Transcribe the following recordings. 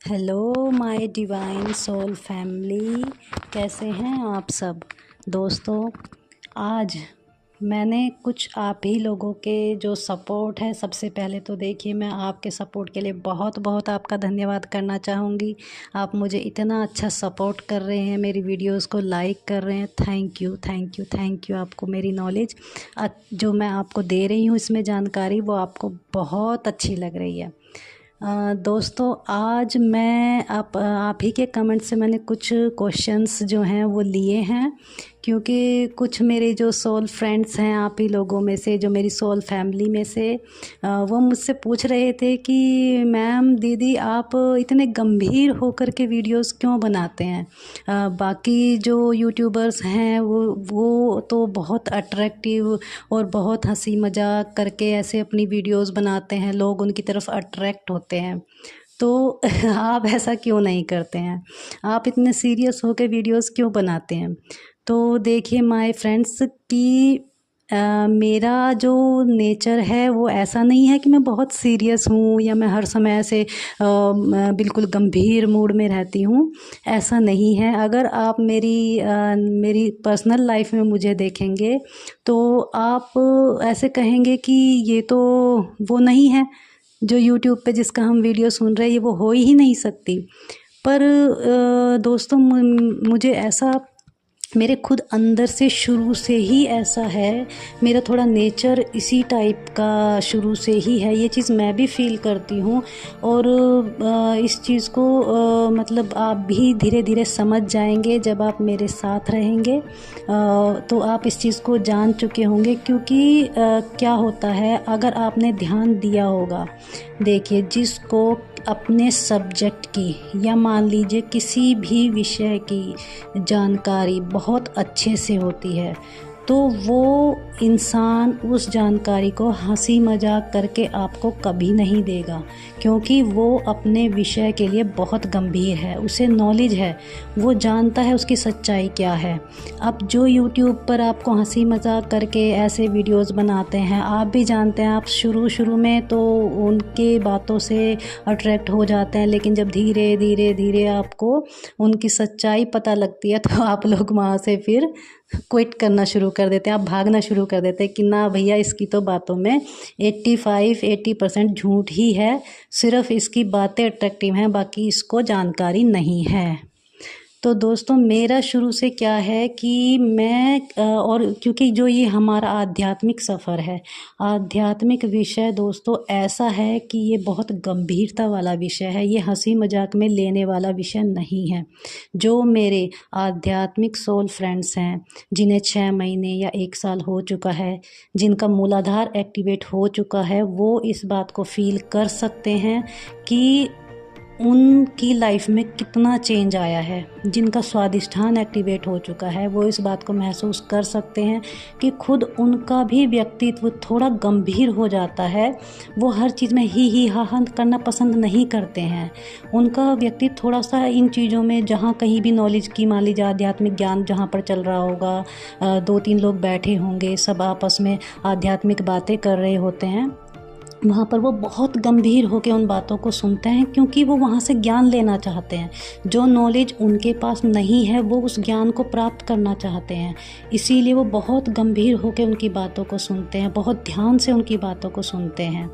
Hello my divine soul family, कैसे हैं आप सब दोस्तों। आज मैंने कुछ आप ही लोगों के जो सपोर्ट है, सबसे पहले तो देखिए मैं आपके सपोर्ट के लिए बहुत बहुत आपका धन्यवाद करना चाहूँगी। आप मुझे इतना अच्छा सपोर्ट कर रहे हैं, मेरी वीडियोस को लाइक कर रहे हैं। Thank you thank you thank you. आपको मेरी नॉलेज जो मैं आपको दे रही हूँ इसमें जानकारी, वो आपको बहुत अच्छी लग रही है। दोस्तों, आज मैं आप ही के कमेंट से मैंने कुछ क्वेश्चंस जो हैं वो लिए हैं, क्योंकि कुछ मेरे जो सोल फ्रेंड्स हैं आप ही लोगों में से, जो मेरी सोल फैमिली में से, वो मुझसे पूछ रहे थे कि मैम दीदी आप इतने गंभीर होकर के वीडियोस क्यों बनाते हैं। बाकी जो यूट्यूबर्स हैं वो तो बहुत अट्रैक्टिव और बहुत हंसी मजाक करके ऐसे अपनी वीडियोस बनाते हैं, लोग उनकी तरफ अट्रैक्ट होते हैं। तो आप ऐसा क्यों नहीं करते हैं, आप इतने सीरियस होकर वीडियोस क्यों बनाते हैं। तो देखिए माय फ्रेंड्स कि मेरा जो नेचर है वो ऐसा नहीं है कि मैं बहुत सीरियस हूँ या मैं हर समय ऐसे बिल्कुल गंभीर मूड में रहती हूँ, ऐसा नहीं है। अगर आप मेरी पर्सनल लाइफ में मुझे देखेंगे तो आप ऐसे कहेंगे कि ये तो वो नहीं है जो यूट्यूब पे जिसका हम वीडियो सुन रहे हैं, ये वो हो ही नहीं सकती। पर दोस्तों, मुझे ऐसा मेरे खुद अंदर से शुरू से ही ऐसा है, मेरा थोड़ा नेचर इसी टाइप का शुरू से ही है। ये चीज़ मैं भी फील करती हूँ और इस चीज़ को मतलब आप भी धीरे धीरे समझ जाएंगे जब आप मेरे साथ रहेंगे। तो आप इस चीज़ को जान चुके होंगे, क्योंकि क्या होता है, अगर आपने ध्यान दिया होगा, देखिए जिसको अपने सब्जेक्ट की या मान लीजिए किसी भी विषय की जानकारी बहुत अच्छे से होती है, तो वो इंसान उस जानकारी को हंसी मजाक करके आपको कभी नहीं देगा, क्योंकि वो अपने विषय के लिए बहुत गंभीर है, उसे नॉलेज है, वो जानता है उसकी सच्चाई क्या है। अब जो यूट्यूब पर आपको हंसी मजाक करके ऐसे वीडियोस बनाते हैं, आप भी जानते हैं, आप शुरू में तो उनके बातों से अट्रैक्ट हो जाते हैं, लेकिन जब धीरे धीरे धीरे आपको उनकी सच्चाई पता लगती है तो आप लोग वहाँ से फिर क्विट करना शुरू कर देते हैं, आप भागना शुरू कर देते हैं कि ना भैया, इसकी तो बातों में 85-80% झूठ ही है, सिर्फ इसकी बातें अट्रैक्टिव हैं, बाकी इसको जानकारी नहीं है। तो दोस्तों, मेरा शुरू से क्या है कि मैं और क्योंकि जो ये हमारा आध्यात्मिक सफ़र है, आध्यात्मिक विषय दोस्तों ऐसा है कि ये बहुत गंभीरता वाला विषय है, ये हंसी मजाक में लेने वाला विषय नहीं है। जो मेरे आध्यात्मिक सोल फ्रेंड्स हैं, जिन्हें 6 महीने या 1 साल हो चुका है, जिनका मूलाधार एक्टिवेट हो चुका है, वो इस बात को फील कर सकते हैं कि उनकी लाइफ में कितना चेंज आया है। जिनका स्वादिष्ठान एक्टिवेट हो चुका है, वो इस बात को महसूस कर सकते हैं कि खुद उनका भी व्यक्तित्व थोड़ा गंभीर हो जाता है। वो हर चीज़ में ही हा हा करना पसंद नहीं करते हैं। उनका व्यक्तित्व थोड़ा सा इन चीज़ों में, जहाँ कहीं भी नॉलेज की, मान लीजिए आध्यात्मिक ज्ञान जहाँ पर चल रहा होगा, 2-3 लोग बैठे होंगे, सब आपस में आध्यात्मिक बातें कर रहे होते हैं, वहाँ पर वो बहुत गंभीर होकर उन बातों को सुनते हैं, क्योंकि वो वहाँ से ज्ञान लेना चाहते हैं। जो नॉलेज उनके पास नहीं है, वो उस ज्ञान को प्राप्त करना चाहते हैं, इसीलिए वो बहुत गंभीर होकर उनकी बातों को सुनते हैं, बहुत ध्यान से उनकी बातों को सुनते हैं।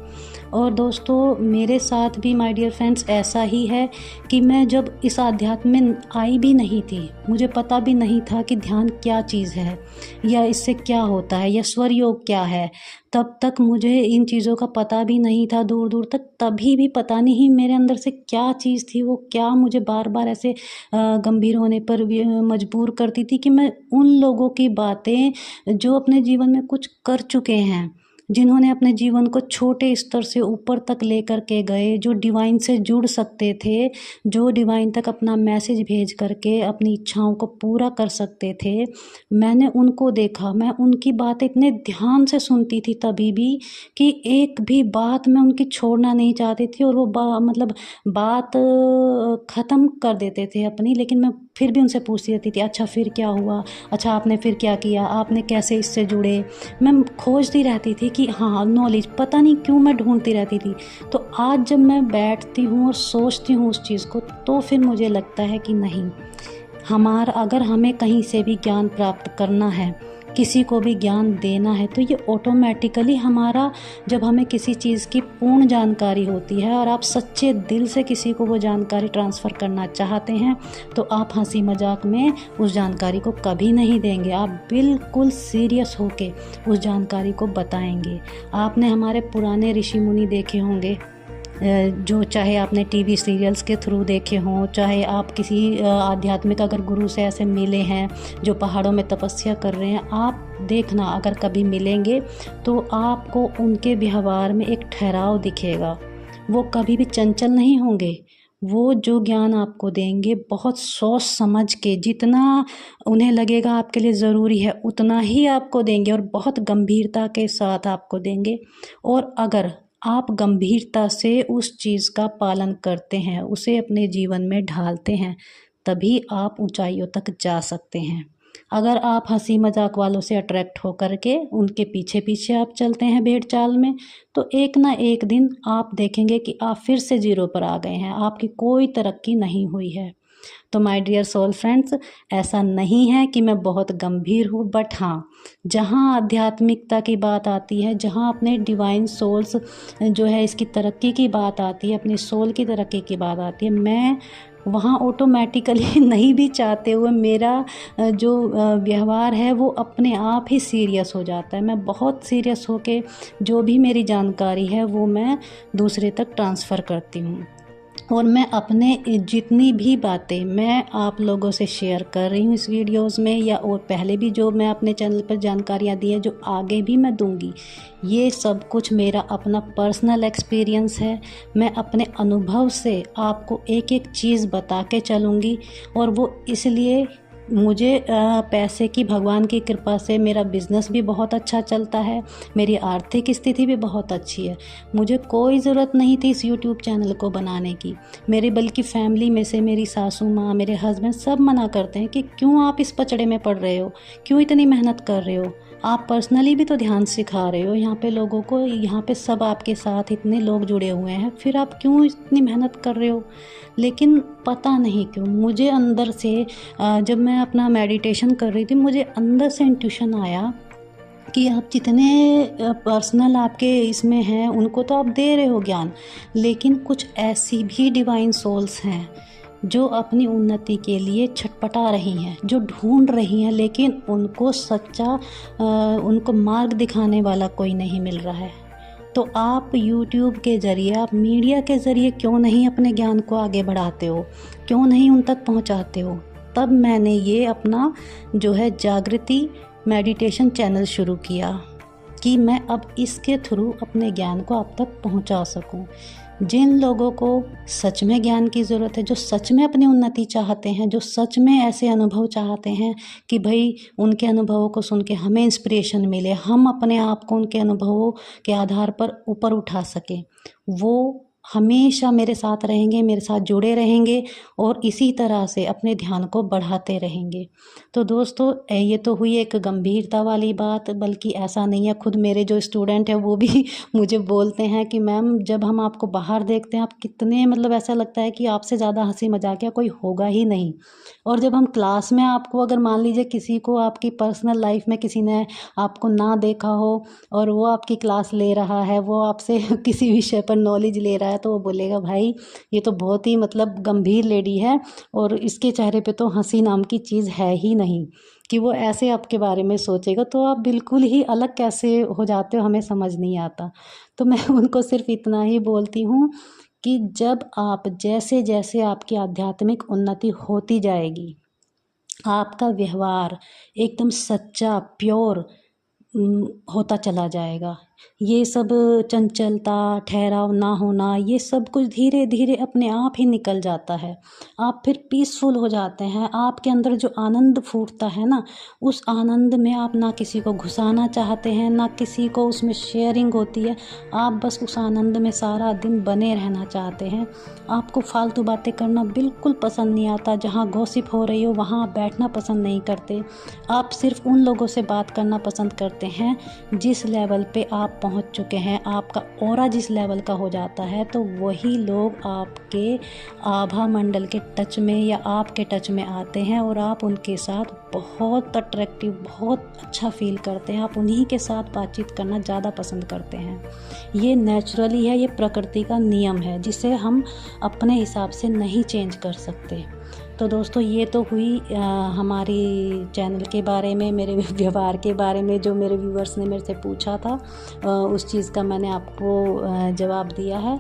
और दोस्तों, मेरे साथ भी माय डियर फ्रेंड्स ऐसा ही है कि मैं जब इस आध्यात्म में आई भी नहीं थी, मुझे पता भी नहीं था कि ध्यान क्या चीज़ है या इससे क्या होता है या स्वर योग क्या है, तब तक मुझे इन चीज़ों का पता भी नहीं था दूर दूर तक। तभी भी पता नहीं मेरे अंदर से क्या चीज़ थी, वो क्या मुझे बार बार ऐसे गंभीर होने पर भी मजबूर करती थी कि मैं उन लोगों की बातें, जो अपने जीवन में कुछ कर चुके हैं, जिन्होंने अपने जीवन को छोटे स्तर से ऊपर तक लेकर के गए, जो डिवाइन से जुड़ सकते थे, जो डिवाइन तक अपना मैसेज भेज करके अपनी इच्छाओं को पूरा कर सकते थे, मैंने उनको देखा। मैं उनकी बातें इतने ध्यान से सुनती थी तभी भी, कि एक भी बात मैं उनकी छोड़ना नहीं चाहती थी, और वो मतलब बात ख़त्म कर देते थे अपनी, लेकिन मैं फिर भी उनसे पूछती रहती थी, अच्छा फिर क्या हुआ, अच्छा आपने फिर क्या किया, आपने कैसे इससे जुड़े। मैं खोजती रहती थी कि हाँ नॉलेज, पता नहीं क्यों मैं ढूंढती रहती थी। तो आज जब मैं बैठती हूँ और सोचती हूँ उस चीज़ को, तो फिर मुझे लगता है कि नहीं, हमारा अगर हमें कहीं से भी ज्ञान प्राप्त करना है, किसी को भी ज्ञान देना है, तो ये ऑटोमेटिकली हमारा, जब हमें किसी चीज़ की पूर्ण जानकारी होती है और आप सच्चे दिल से किसी को वो जानकारी ट्रांसफ़र करना चाहते हैं, तो आप हंसी मजाक में उस जानकारी को कभी नहीं देंगे, आप बिल्कुल सीरियस होके उस जानकारी को बताएंगे। आपने हमारे पुराने ऋषि मुनि देखे होंगे, जो चाहे आपने टीवी सीरियल्स के थ्रू देखे हों, चाहे आप किसी आध्यात्मिक अगर गुरु से ऐसे मिले हैं जो पहाड़ों में तपस्या कर रहे हैं, आप देखना अगर कभी मिलेंगे तो आपको उनके व्यवहार में एक ठहराव दिखेगा। वो कभी भी चंचल नहीं होंगे। वो जो ज्ञान आपको देंगे बहुत सोच समझ के, जितना उन्हें लगेगा आपके लिए ज़रूरी है उतना ही आपको देंगे और बहुत गंभीरता के साथ आपको देंगे। और अगर आप गंभीरता से उस चीज़ का पालन करते हैं, उसे अपने जीवन में ढालते हैं, तभी आप ऊंचाइयों तक जा सकते हैं। अगर आप हंसी मजाक वालों से अट्रैक्ट होकर के उनके पीछे पीछे आप चलते हैं भेड़ चाल में, तो एक ना एक दिन आप देखेंगे कि आप फिर से ज़ीरो पर आ गए हैं, आपकी कोई तरक्की नहीं हुई है। तो माय डियर सोल फ्रेंड्स, ऐसा नहीं है कि मैं बहुत गंभीर हूँ, बट हाँ, जहाँ आध्यात्मिकता की बात आती है, जहाँ अपने डिवाइन सोल्स जो है इसकी तरक्की की बात आती है, अपनी सोल की तरक्की की बात आती है, मैं वहाँ ऑटोमेटिकली नहीं भी चाहते हुए मेरा जो व्यवहार है वो अपने आप ही सीरियस हो जाता है। मैं बहुत सीरियस होके जो भी मेरी जानकारी है वो मैं दूसरे तक ट्रांसफ़र करती हूँ। और मैं अपने जितनी भी बातें मैं आप लोगों से शेयर कर रही हूँ इस वीडियोस में, या और पहले भी जो मैं अपने चैनल पर जानकारियाँ दी हैं, जो आगे भी मैं दूंगी, ये सब कुछ मेरा अपना पर्सनल एक्सपीरियंस है। मैं अपने अनुभव से आपको एक एक चीज़ बता के चलूँगी। और वो इसलिए, मुझे पैसे की, भगवान की कृपा से मेरा बिज़नेस भी बहुत अच्छा चलता है, मेरी आर्थिक स्थिति भी बहुत अच्छी है। मुझे कोई ज़रूरत नहीं थी इस यूट्यूब चैनल को बनाने की। मेरी बल्कि फैमिली में से मेरी सासू माँ, मेरे हस्बैंड सब मना करते हैं कि क्यों आप इस पचड़े में पड़ रहे हो, क्यों इतनी मेहनत कर रहे हो, आप पर्सनली भी तो ध्यान सिखा रहे हो यहाँ पे लोगों को, यहाँ पे सब आपके साथ इतने लोग जुड़े हुए हैं, फिर आप क्यों इतनी मेहनत कर रहे हो। लेकिन पता नहीं क्यों मुझे अंदर से, जब मैं अपना मेडिटेशन कर रही थी, मुझे अंदर से इंट्यूशन आया कि आप जितने पर्सनल आपके इसमें हैं उनको तो आप दे रहे हो ज्ञान, लेकिन कुछ ऐसी भी डिवाइन सोल्स हैं जो अपनी उन्नति के लिए छटपटा रही हैं, जो ढूंढ रही हैं, लेकिन उनको सच्चा उनको मार्ग दिखाने वाला कोई नहीं मिल रहा है। तो आप YouTube के ज़रिए, आप मीडिया के ज़रिए क्यों नहीं अपने ज्ञान को आगे बढ़ाते हो, क्यों नहीं उन तक पहुंचाते हो। तब मैंने ये अपना जो है जागृति मेडिटेशन चैनल शुरू किया कि मैं अब इसके थ्रू अपने ज्ञान को आप तक पहुंचा सकूं। जिन लोगों को सच में ज्ञान की ज़रूरत है, जो सच में अपनी उन्नति चाहते हैं, जो सच में ऐसे अनुभव चाहते हैं कि भाई उनके अनुभवों को सुन के हमें इंस्पिरेशन मिले, हम अपने आप को उनके अनुभवों के आधार पर ऊपर उठा सकें, वो हमेशा मेरे साथ रहेंगे, मेरे साथ जुड़े रहेंगे और इसी तरह से अपने ध्यान को बढ़ाते रहेंगे। तो दोस्तों, ये तो हुई एक गंभीरता वाली बात, बल्कि ऐसा नहीं है, खुद मेरे जो स्टूडेंट हैं वो भी मुझे बोलते हैं कि मैम जब हम आपको बाहर देखते हैं आप कितने, मतलब ऐसा लगता है कि आपसे ज़्यादा हंसी मजाकिया कोई होगा ही नहीं। और जब हम क्लास में आपको, अगर मान लीजिए किसी को आपकी पर्सनल लाइफ में किसी ने आपको ना देखा हो और वो आपकी क्लास ले रहा है, वो आपसे किसी विषय पर नॉलेज ले रहा है, तो वो बोलेगा भाई ये तो बहुत ही मतलब गंभीर लेडी है और इसके चेहरे पे तो हंसी नाम की चीज़ है ही नहीं, कि वो ऐसे आपके बारे में सोचेगा। तो आप बिल्कुल ही अलग कैसे हो जाते हो, हमें समझ नहीं आता। तो मैं उनको सिर्फ इतना ही बोलती हूँ कि जब आप, जैसे जैसे आपकी आध्यात्मिक उन्नति होती जाएगी, आपका व्यवहार एकदम सच्चा, प्योर होता चला जाएगा, ये सब चंचलता, ठहराव ना होना, ये सब कुछ धीरे धीरे अपने आप ही निकल जाता है। आप फिर पीसफुल हो जाते हैं। आपके अंदर जो आनंद फूटता है ना, उस आनंद में आप ना किसी को घुसाना चाहते हैं, ना किसी को उसमें शेयरिंग होती है। आप बस उस आनंद में सारा दिन बने रहना चाहते हैं। आपको फालतू बातें करना बिल्कुल पसंद नहीं आता। जहाँ गॉसिप हो रही हो वहाँ आप बैठना पसंद नहीं करते। आप सिर्फ उन लोगों से बात करना पसंद करते हैं जिस लेवल पे आप पहुंच चुके हैं। आपका ऑरा जिस लेवल का हो जाता है तो वही लोग आपके आभा मंडल के टच में या आपके टच में आते हैं और आप उनके साथ बहुत अट्रैक्टिव, बहुत अच्छा फील करते हैं। आप उन्हीं के साथ बातचीत करना ज़्यादा पसंद करते हैं। ये नेचुरली है, ये प्रकृति का नियम है जिसे हम अपने हिसाब से नहीं चेंज कर सकते। तो दोस्तों, ये तो हुई हमारी चैनल के बारे में, मेरे व्यवहार के बारे में, जो मेरे व्यूअर्स ने मेरे से पूछा था उस चीज़ का मैंने आपको जवाब दिया है।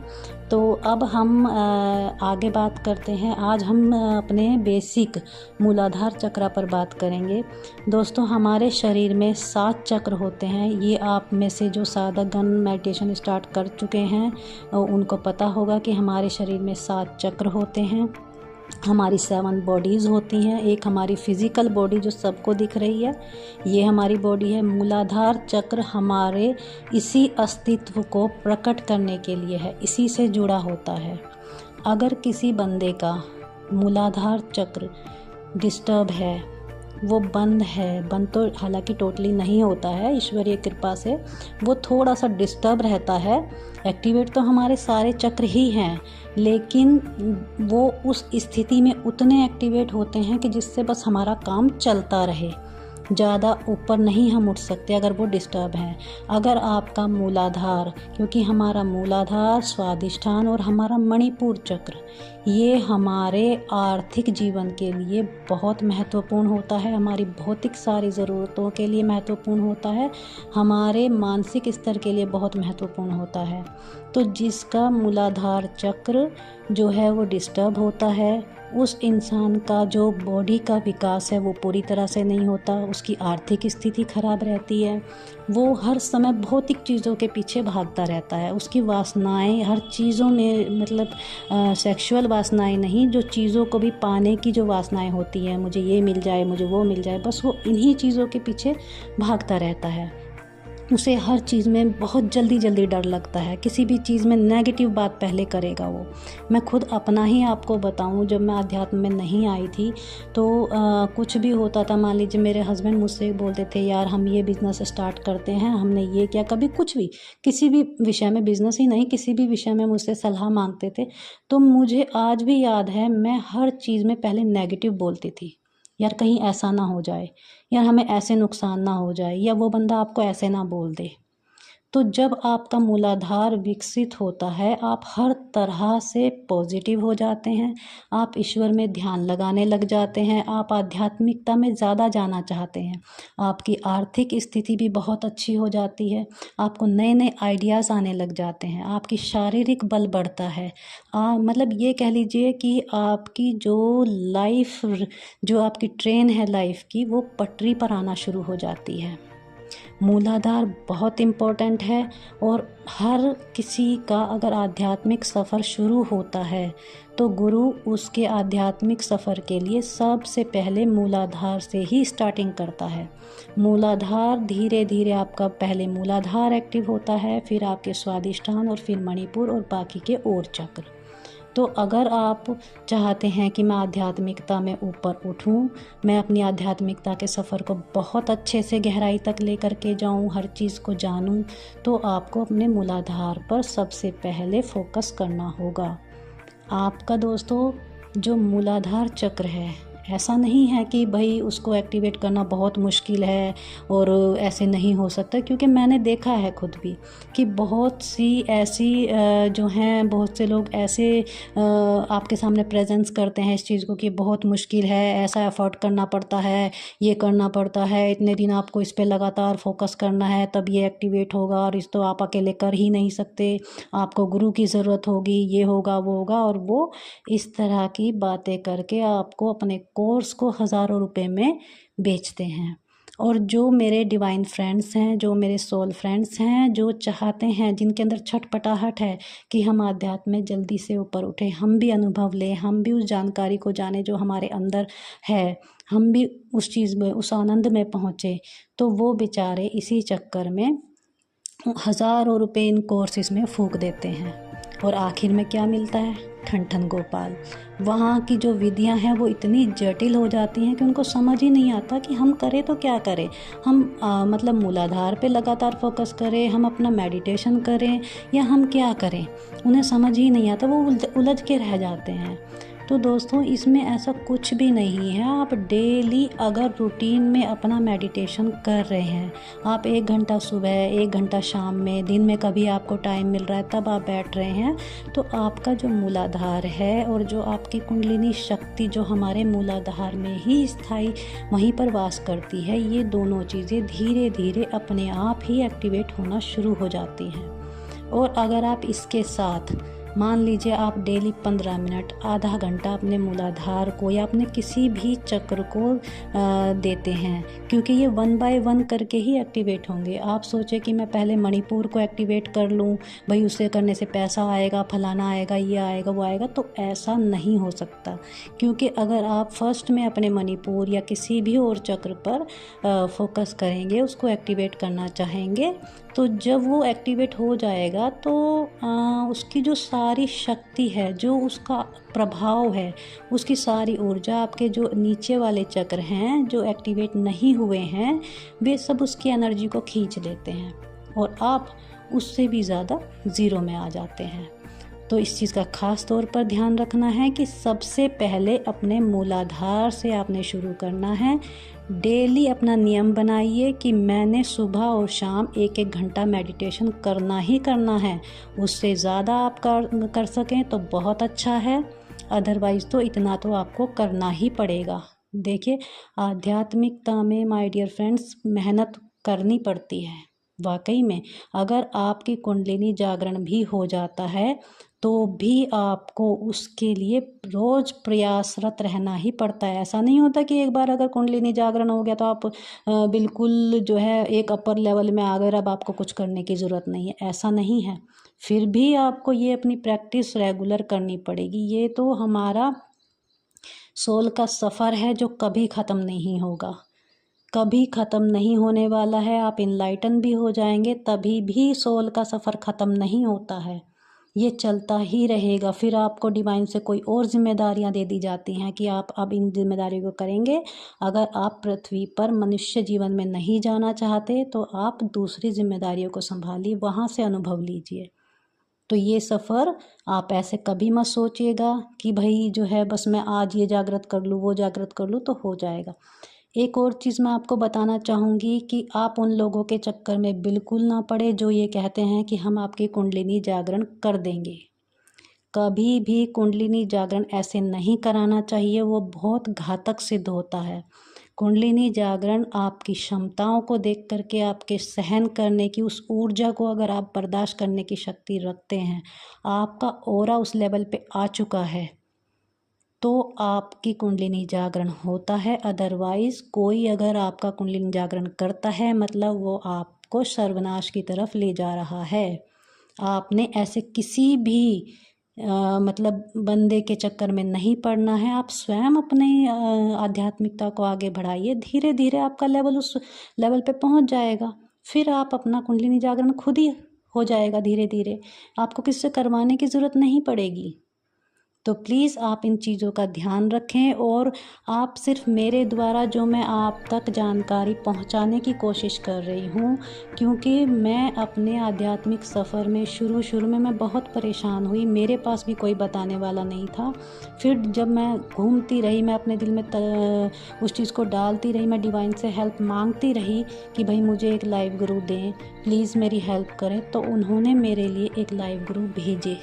तो अब हम आगे बात करते हैं। आज हम अपने बेसिक मूलाधार चक्र पर बात करेंगे। दोस्तों, हमारे शरीर में 7 चक्र होते हैं। ये आप में से जो साधकगण मेडिटेशन स्टार्ट कर चुके हैं उनको पता होगा कि हमारे शरीर में 7 चक्र होते हैं। हमारी 7 बॉडीज़ होती हैं। एक हमारी फिज़िकल बॉडी जो सबको दिख रही है, ये हमारी बॉडी है। मूलाधार चक्र हमारे इसी अस्तित्व को प्रकट करने के लिए है, इसी से जुड़ा होता है। अगर किसी बंदे का मूलाधार चक्र डिस्टर्ब है, वो बंद है, बंद तो हालांकि टोटली नहीं होता है, ईश्वरीय कृपा से वो थोड़ा सा डिस्टर्ब रहता है। एक्टिवेट तो हमारे सारे चक्र ही हैं, लेकिन वो उस स्थिति में उतने एक्टिवेट होते हैं कि जिससे बस हमारा काम चलता रहे, ज़्यादा ऊपर नहीं हम उठ सकते अगर वो डिस्टर्ब हैं। अगर आपका मूलाधार, क्योंकि हमारा मूलाधार, स्वादिष्ठान और हमारा मणिपुर चक्र, ये हमारे आर्थिक जीवन के लिए बहुत महत्वपूर्ण होता है, हमारी भौतिक सारी ज़रूरतों के लिए महत्वपूर्ण होता है, हमारे मानसिक स्तर के लिए बहुत महत्वपूर्ण होता है। तो जिसका मूलाधार चक्र जो है वो डिस्टर्ब होता है, उस इंसान का जो बॉडी का विकास है वो पूरी तरह से नहीं होता, उसकी आर्थिक स्थिति खराब रहती है, वो हर समय भौतिक चीज़ों के पीछे भागता रहता है। उसकी वासनाएं हर चीज़ों में, मतलब सेक्सुअल वासनाएं नहीं, जो चीज़ों को भी पाने की जो वासनाएं होती हैं, मुझे ये मिल जाए, मुझे वो मिल जाए, बस वो इन्हीं चीज़ों के पीछे भागता रहता है। उसे हर चीज़ में बहुत जल्दी डर लगता है। किसी भी चीज़ में नेगेटिव बात पहले करेगा वो। मैं खुद अपना ही आपको बताऊं, जब मैं अध्यात्म में नहीं आई थी तो कुछ भी होता था, मान लीजिए मेरे हस्बैंड मुझसे बोलते थे यार हम ये बिज़नेस स्टार्ट करते हैं, हमने ये किया, कभी कुछ भी किसी भी विषय में, बिज़नेस ही नहीं किसी भी विषय में मुझसे सलाह मांगते थे, तो मुझे आज भी याद है मैं हर चीज़ में पहले नेगेटिव बोलती थी। यार कहीं ऐसा ना हो जाए, यार हमें ऐसे नुकसान ना हो जाए, या वो बंदा आपको ऐसे ना बोल दे। तो जब आपका मूलाधार विकसित होता है, आप हर तरह से पॉजिटिव हो जाते हैं, आप ईश्वर में ध्यान लगाने लग जाते हैं, आप आध्यात्मिकता में ज़्यादा जाना चाहते हैं, आपकी आर्थिक स्थिति भी बहुत अच्छी हो जाती है, आपको नए नए आइडियाज़ आने लग जाते हैं, आपकी शारीरिक बल बढ़ता है। मतलब ये कह लीजिए कि आपकी जो लाइफ, जो आपकी ट्रेन है लाइफ की, वो पटरी पर आना शुरू हो जाती है। मूलाधार बहुत इम्पोर्टेंट है और हर किसी का अगर आध्यात्मिक सफ़र शुरू होता है तो गुरु उसके आध्यात्मिक सफ़र के लिए सबसे पहले मूलाधार से ही स्टार्टिंग करता है। मूलाधार धीरे धीरे आपका पहले मूलाधार एक्टिव होता है, फिर आपके स्वादिष्ठान और फिर मणिपुर और बाकी के और चक्र। तो अगर आप चाहते हैं कि मैं आध्यात्मिकता में ऊपर उठूं, मैं अपनी आध्यात्मिकता के सफ़र को बहुत अच्छे से गहराई तक लेकर के जाऊं, हर चीज़ को जानूं, तो आपको अपने मूलाधार पर सबसे पहले फोकस करना होगा। आपका दोस्तों जो मूलाधार चक्र है, ऐसा नहीं है कि भाई उसको एक्टिवेट करना बहुत मुश्किल है और ऐसे नहीं हो सकता, क्योंकि मैंने देखा है खुद भी कि बहुत सी ऐसी जो हैं, बहुत से लोग ऐसे आपके सामने प्रेजेंस करते हैं इस चीज़ को कि बहुत मुश्किल है, ऐसा एफर्ट करना पड़ता है, ये करना पड़ता है, इतने दिन आपको इस पे लगातार फोकस करना है तब ये एक्टिवेट होगा, और इस तो आप अकेले कर ही नहीं सकते, आपको गुरु की ज़रूरत होगी, ये होगा वो होगा, और वो इस तरह की बातें करके आपको अपने कोर्स को हज़ारों रुपए में बेचते हैं। और जो मेरे डिवाइन फ्रेंड्स हैं, जो मेरे सोल फ्रेंड्स हैं, जो चाहते हैं, जिनके अंदर छटपटाहट है कि हम आध्यात्म में जल्दी से ऊपर उठें, हम भी अनुभव लें, हम भी उस जानकारी को जानें जो हमारे अंदर है, हम भी उस चीज़ में, उस आनंद में पहुँचे, तो वो बेचारे इसी चक्कर में हज़ारों रुपए इन कोर्सेज़ में फूंक देते हैं। और आखिर में क्या मिलता है? ठन ठन गोपाल। वहाँ की जो विधियाँ हैं वो इतनी जटिल हो जाती हैं कि उनको समझ ही नहीं आता कि हम करें तो क्या करें। हम मतलब मूलाधार पे लगातार फोकस करें, हम अपना मेडिटेशन करें, या हम क्या करें, उन्हें समझ ही नहीं आता, वो उलझ के रह जाते हैं। तो दोस्तों, इसमें ऐसा कुछ भी नहीं है। आप डेली अगर रूटीन में अपना मेडिटेशन कर रहे हैं, आप 1 घंटा सुबह, 1 घंटा शाम में, दिन में कभी आपको टाइम मिल रहा है तब आप बैठ रहे हैं, तो आपका जो मूलाधार है और जो आपकी कुंडलिनी शक्ति जो हमारे मूलाधार में ही स्थायी वहीं पर वास करती है, ये दोनों चीज़ें धीरे धीरे अपने आप ही एक्टिवेट होना शुरू हो जाती हैं। और अगर आप इसके साथ मान लीजिए आप डेली 15 मिनट, आधा घंटा अपने मूलाधार को या अपने किसी भी चक्र को देते हैं, क्योंकि ये 1 बाय 1 करके ही एक्टिवेट होंगे। आप सोचें कि मैं पहले मणिपुर को एक्टिवेट कर लूँ, भाई उसे करने से पैसा आएगा, फलाना आएगा, ये आएगा, वो आएगा, तो ऐसा नहीं हो सकता। क्योंकि अगर आप फर्स्ट में अपने मणिपुर या किसी भी और चक्र पर फोकस करेंगे, उसको एक्टिवेट करना चाहेंगे, तो जब वो एक्टिवेट हो जाएगा तो उसकी जो सारी शक्ति है, जो उसका प्रभाव है, उसकी सारी ऊर्जा आपके जो नीचे वाले चक्र हैं जो एक्टिवेट नहीं हुए हैं, वे सब उसकी एनर्जी को खींच लेते हैं और आप उससे भी ज़्यादा ज़ीरो में आ जाते हैं। तो इस चीज़ का ख़ास तौर पर ध्यान रखना है कि सबसे पहले अपने मूलाधार से आपने शुरू करना है। डेली अपना नियम बनाइए कि मैंने सुबह और शाम 1-1 घंटा मेडिटेशन करना ही करना है। उससे ज़्यादा आप कर सकें तो बहुत अच्छा है, अदरवाइज़ तो इतना तो आपको करना ही पड़ेगा। देखिए, आध्यात्मिकता में माय डियर फ्रेंड्स मेहनत करनी पड़ती है वाकई में। अगर आपकी कुंडलिनी जागरण भी हो जाता है तो भी आपको उसके लिए रोज़ प्रयासरत रहना ही पड़ता है। ऐसा नहीं होता कि एक बार अगर कुंडलिनी जागरण हो गया तो आप बिल्कुल जो है एक अपर लेवल में आ गए, अब आपको कुछ करने की ज़रूरत नहीं है, ऐसा नहीं है। फिर भी आपको ये अपनी प्रैक्टिस रेगुलर करनी पड़ेगी। ये तो हमारा सोल का सफ़र है जो कभी ख़त्म नहीं होगा, कभी ख़त्म नहीं होने वाला है। आप इनलाइटन भी हो जाएंगे तभी भी सोल का सफ़र ख़त्म नहीं होता है, ये चलता ही रहेगा। फिर आपको डिवाइन से कोई और जिम्मेदारियां दे दी जाती हैं कि आप अब इन जिम्मेदारियों को करेंगे। अगर आप पृथ्वी पर मनुष्य जीवन में नहीं जाना चाहते तो आप दूसरी जिम्मेदारियों को संभालिए, वहाँ से अनुभव लीजिए। तो ये सफ़र आप ऐसे कभी मत सोचिएगा कि भाई जो है बस मैं आज ये जागृत कर लूँ, वो जागृत कर लूँ तो हो जाएगा। एक और चीज़ मैं आपको बताना चाहूँगी कि आप उन लोगों के चक्कर में बिल्कुल ना पड़े जो ये कहते हैं कि हम आपकी कुंडलिनी जागरण कर देंगे। कभी भी कुंडलिनी जागरण ऐसे नहीं कराना चाहिए, वो बहुत घातक सिद्ध होता है। कुंडलिनी जागरण आपकी क्षमताओं को देख करके, आपके सहन करने की उस ऊर्जा को अगर आप बर्दाश्त करने की शक्ति रखते हैं, आपका ऑरा उस लेवल पे आ चुका है, तो आपकी कुंडलिनी जागरण होता है। अदरवाइज़ कोई अगर आपका कुंडलिनी जागरण करता है मतलब वो आपको सर्वनाश की तरफ ले जा रहा है। आपने ऐसे किसी भी मतलब बंदे के चक्कर में नहीं पड़ना है। आप स्वयं अपने आध्यात्मिकता को आगे बढ़ाइए, धीरे धीरे आपका लेवल उस लेवल पे पहुंच जाएगा। फिर आप अपना कुंडलिनी जागरण खुद ही हो जाएगा धीरे धीरे, आपको किसी से करवाने की ज़रूरत नहीं पड़ेगी। तो प्लीज़ आप इन चीज़ों का ध्यान रखें और आप सिर्फ मेरे द्वारा जो मैं आप तक जानकारी पहुंचाने की कोशिश कर रही हूं, क्योंकि मैं अपने आध्यात्मिक सफ़र में शुरू में मैं बहुत परेशान हुई, मेरे पास भी कोई बताने वाला नहीं था। फिर जब मैं घूमती रही, मैं अपने दिल में उस चीज़ को डालती रही, मैं डिवाइन से हेल्प मांगती रही कि भाई मुझे एक लाइव गुरु दें, प्लीज़ मेरी हेल्प करें, तो उन्होंने मेरे लिए एक लाइव गुरु भेजे।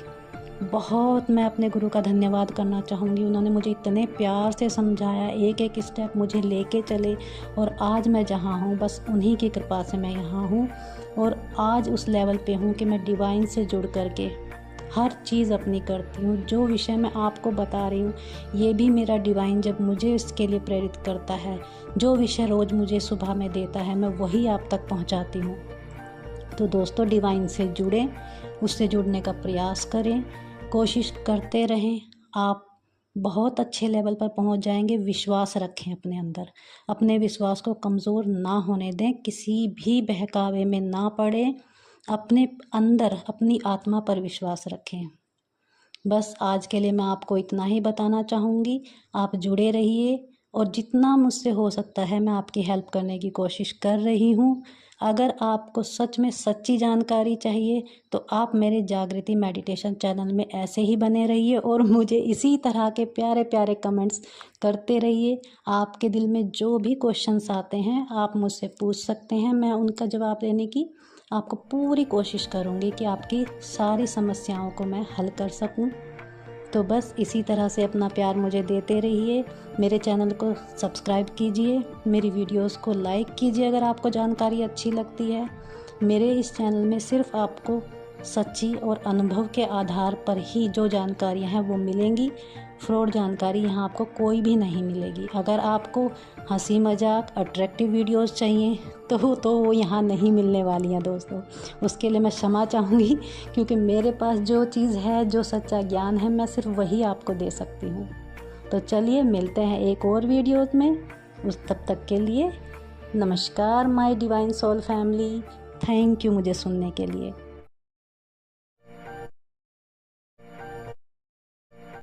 बहुत मैं अपने गुरु का धन्यवाद करना चाहूँगी। उन्होंने मुझे इतने प्यार से समझाया, एक एक स्टेप मुझे लेके चले और आज मैं जहाँ हूँ बस उन्हीं की कृपा से मैं यहाँ हूँ और आज उस लेवल पे हूँ कि मैं डिवाइन से जुड़ करके हर चीज़ अपनी करती हूँ। जो विषय मैं आपको बता रही हूँ ये भी मेरा डिवाइन जब मुझे इसके लिए प्रेरित करता है, जो विषय रोज़ मुझे सुबह में देता है मैं वही आप तक पहुँचाती हूँ। तो दोस्तों डिवाइन से जुड़ें, उससे जुड़ने का प्रयास करें, कोशिश करते रहें, आप बहुत अच्छे लेवल पर पहुंच जाएंगे। विश्वास रखें अपने अंदर, अपने विश्वास को कमज़ोर ना होने दें, किसी भी बहकावे में ना पड़े, अपने अंदर अपनी आत्मा पर विश्वास रखें। बस आज के लिए मैं आपको इतना ही बताना चाहूँगी। आप जुड़े रहिए और जितना मुझसे हो सकता है मैं आपकी हेल्प करने की कोशिश कर रही हूँ। अगर आपको सच में सच्ची जानकारी चाहिए तो आप मेरे जागृति मेडिटेशन चैनल में ऐसे ही बने रहिए और मुझे इसी तरह के प्यारे प्यारे कमेंट्स करते रहिए। आपके दिल में जो भी क्वेश्चंस आते हैं आप मुझसे पूछ सकते हैं, मैं उनका जवाब देने की आपको पूरी कोशिश करूँगी कि आपकी सारी समस्याओं को मैं हल कर सकूँ। तो बस इसी तरह से अपना प्यार मुझे देते रहिए। मेरे चैनल को सब्सक्राइब कीजिए, मेरी वीडियोस को लाइक कीजिए अगर आपको जानकारी अच्छी लगती है। मेरे इस चैनल में सिर्फ आपको सच्ची और अनुभव के आधार पर ही जो जानकारियां हैं वो मिलेंगी। फ्रॉड जानकारी यहाँ आपको कोई भी नहीं मिलेगी। अगर आपको हंसी मजाक अट्रैक्टिव वीडियोस चाहिए तो वो यहाँ नहीं मिलने वाली हैं दोस्तों। उसके लिए मैं क्षमा चाहूँगी, क्योंकि मेरे पास जो चीज़ है, जो सच्चा ज्ञान है, मैं सिर्फ वही आपको दे सकती हूँ। तो चलिए मिलते हैं एक और वीडियोस में। तब तक के लिए नमस्कार my divine soul family. Thank you मुझे सुनने के लिए।